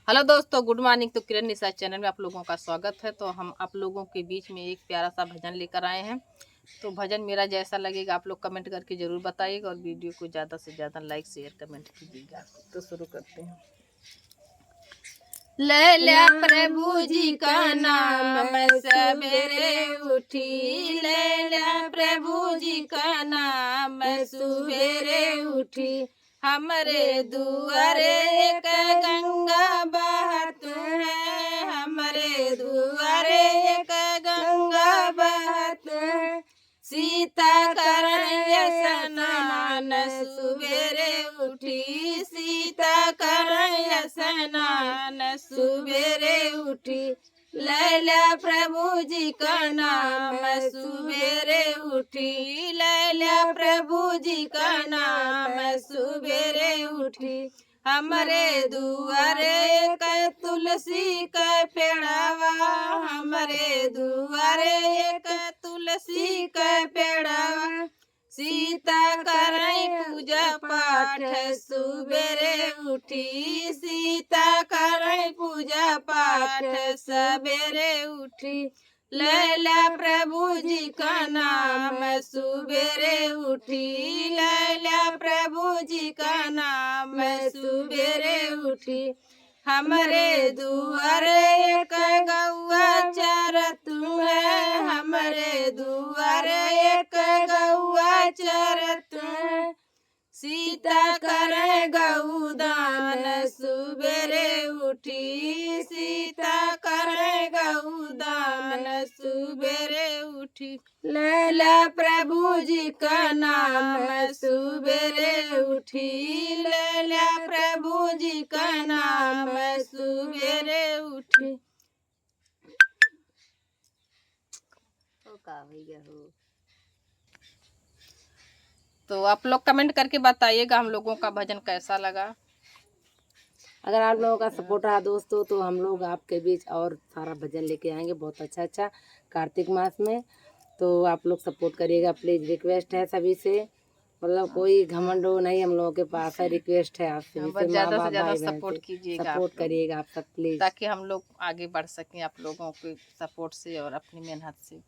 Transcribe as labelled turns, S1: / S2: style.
S1: Hello दोस्तों, good morning. तो किरण निशा channel में आप लोगों का स्वागत है। तो हम आप लोगों के बीच में एक प्यारा सा भजन लेकर आए हैं। तो भजन मेरा जैसा लगेगा आप लोग कमेंट करके ज़रूर बताइएगा और वीडियो को ज़्यादा से ज़्यादा लाइक शेयर कमेंट कीजिएगा। तो शुरू करते हैं। ले लिया प्रभु जी का नाम सवेरे उठी, ले लिया प्रभु जी का नाम सवेरे उठी। हमरे दुआरे एक गंगा बहत है, हमरे दुआरे एक गंगा बहत है। सीता करैया स्नान सुबेरे उठी, सीता करैया स्नान सुबेरे उठी। लैला प्रभु जी का नाम सुबेरे उठी, लैला प्रभु जी का नाम सुबेरे उठी। हमरे दुआरे एक तुलसी का पेड़ावा, हमरे दुआरे एक तुलसी का पेड़ावा। सीता करई पूजा पाठ सुबेरे उठी, सीता करई पूजा पाठ सवेरे उठी। लैला प्रभु जी का नाम सुबेरे उठी, लैला प्रभु जी का नाम सुबेरे उठी। हमरे दुआरे एक गौआ चरत है, हमरे दुआरे एक गौआ चरत है। सीता करे गौदान सुबेरे उठी, सीता करे गौदान सुबेरे उठी। लैला प्रभु जी का नाम सुबेरे उठी, लैला प्रभु जी का नाम सुबेरे उठी। तो आप लोग कमेंट करके बताइएगा हम लोगों का भजन कैसा लगा।
S2: अगर आप लोगों का सपोर्ट रहा दोस्तों तो हम लोग आपके बीच और सारा भजन लेके आएंगे बहुत अच्छा कार्तिक मास में। तो आप लोग सपोर्ट करिएगा प्लीज, रिक्वेस्ट है सभी से। मतलब कोई घमंड नहीं हम लोगों के पास है, रिक्वेस्ट है आप सभी से,
S1: ज़्यादा से ज़्यादा सपोर्ट कीजिएगा,
S2: सपोर्ट करिएगा आप सब प्लीज,
S1: ताकि हम लोग आगे बढ़ सकें आप लोगों के सपोर्ट से और अपनी मेहनत से।